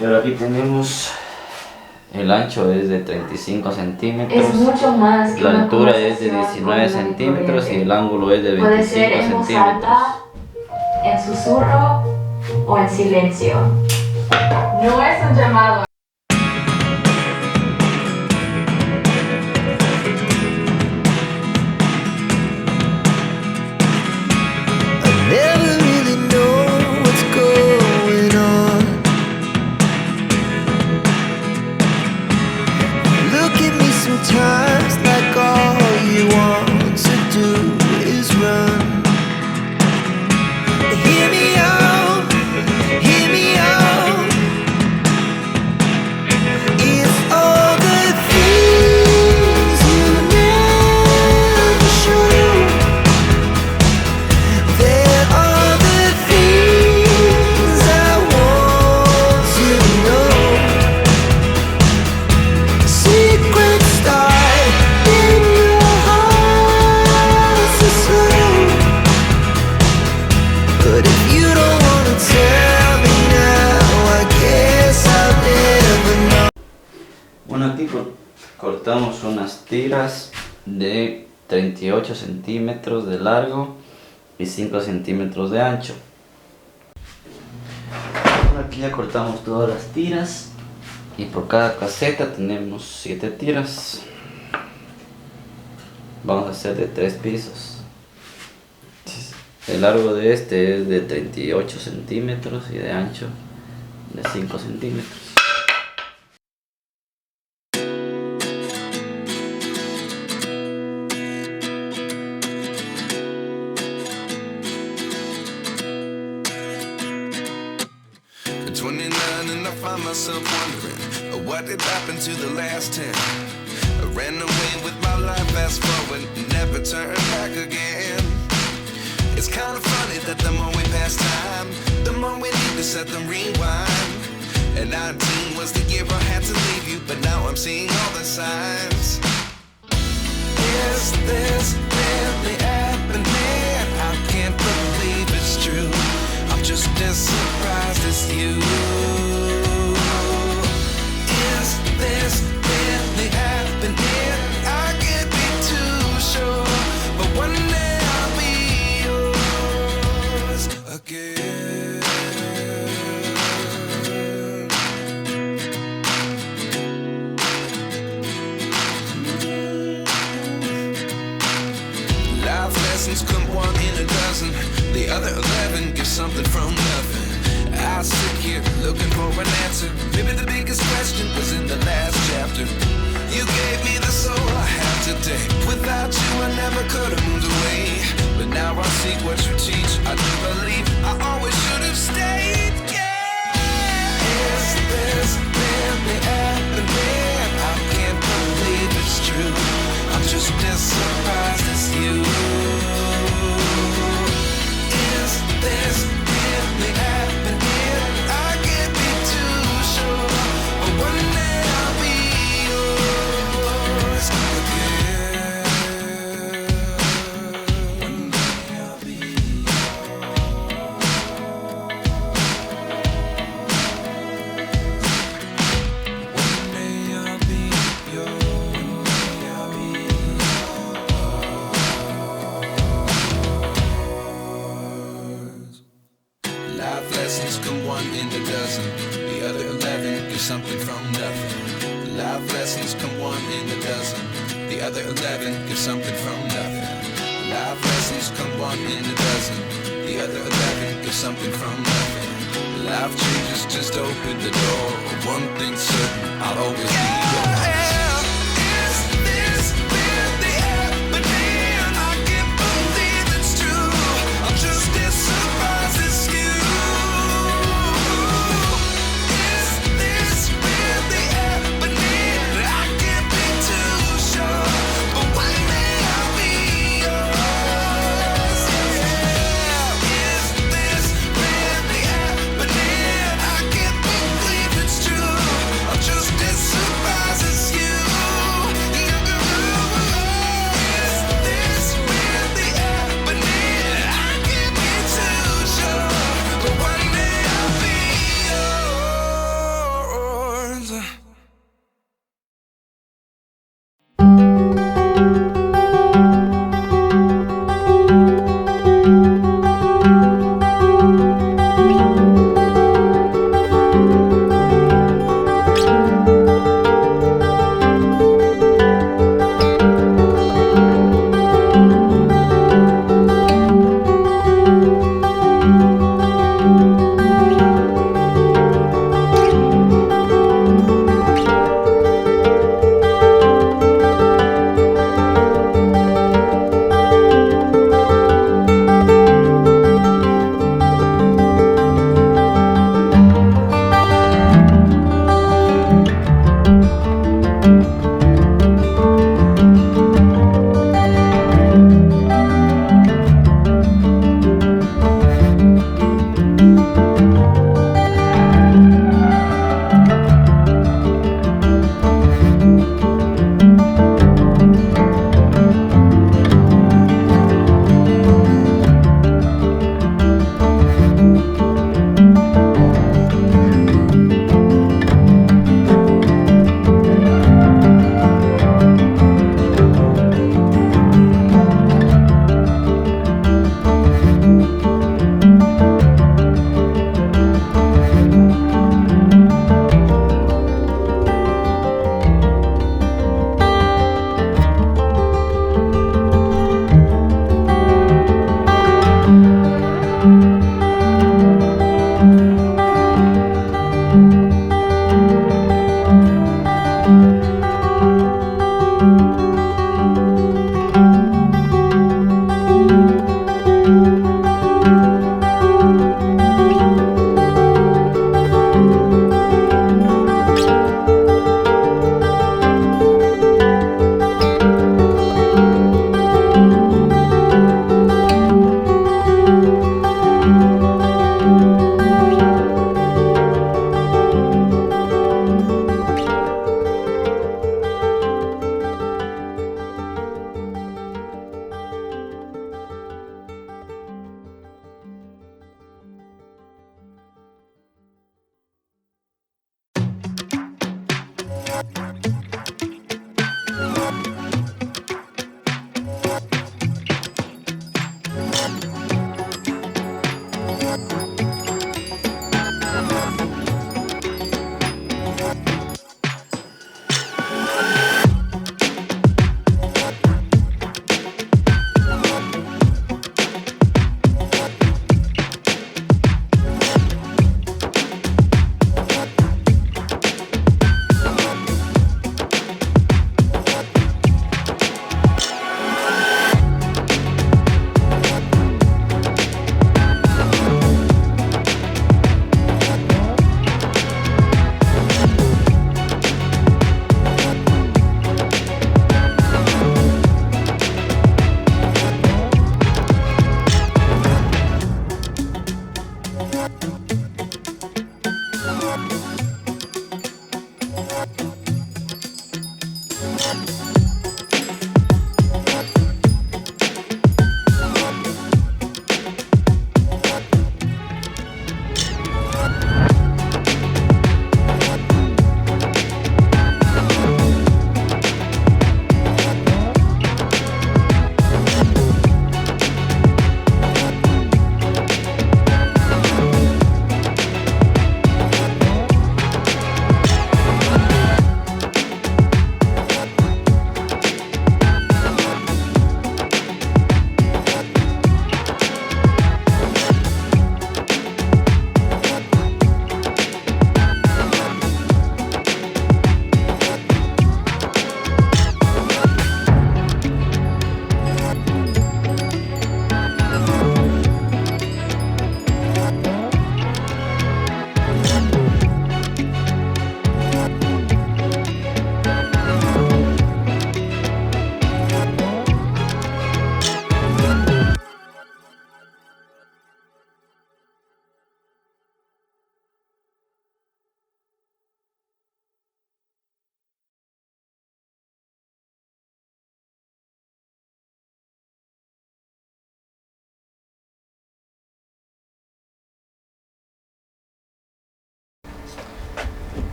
Y ahora aquí tenemos el ancho es de 35 centímetros, Es mucho más que la una altura es de conversación 19 común y centímetros y corriente. el ángulo es de Puede ser 25 en voz centímetros. alta, en susurro o en silencio. No es un llamado. Never really know what's going on. Look at me sometimes like all you want to do is run. Hear me out, hear me out. It's all the things you never show. There are the things I want to know. Secrets start in your heart so slow. But if you don't wanna tell me now, I guess I'll never know. Bueno, aquí cortamos unas tiras de 38 centímetros de largo y 5 centímetros de ancho. Bueno, aquí ya cortamos todas las tiras y por cada caseta tenemos 7 tiras. Vamos a hacer de 3 pisos. El largo de este es de 38 centímetros y de ancho de 5 centímetros. At 29 and I find myself wondering what did happen to the last 10. I ran away with my life, fast forward, never turn back again. It's kind of funny that the more we pass time, the more we need to set the rewind. And 19 was the year I had to leave you, but now I'm seeing all the signs. Is this really happening? I can't believe it's true. I'm just as surprised as you. Is this really happening? I can't be too sure, but one day I'll be yours again. Life lessons come one in a dozen. The other 11 give something from nothing. I sit here looking for an answer. Maybe the biggest question was in the last chapter. You gave me the soul I have today. Without you I never could have moved away. But now I see what you teach. I do believe I always should have stayed. Yeah. Is this really happening? I can't believe it's true. I'm just as surprised as you. Is this really happening? I can't be too sure, but one day I'll be yours again. One day I'll be One day I'll be yours. I'll be yours. Life lessons come one in a dozen. The other 11 give something from nothing. Life lessons come one in a dozen. The other 11 give something from nothing. Life lessons come one in a dozen. The other 11 give something from nothing. Life changes just open the door. One thing's certain, I'll always be yours. Is this really happening? I can't believe it's true. I'm just as surprised as you. Is this really happening? I can't be too sure, but one day I'll be yours. Yeah. Is this really happening? I can't believe it's true. I'm just as surprised as you.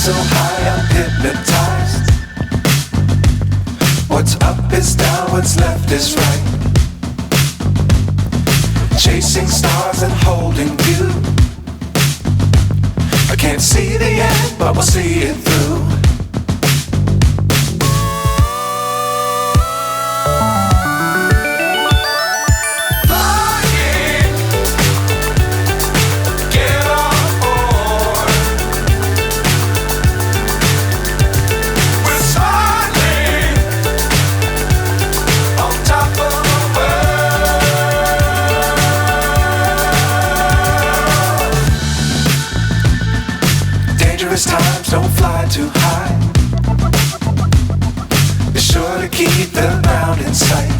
So high, I'm hypnotized. What's up is down, what's left is right. Chasing stars and holding you. I can't see the end, but we'll see it through. Times don't fly too high. Be sure to keep the ground in sight.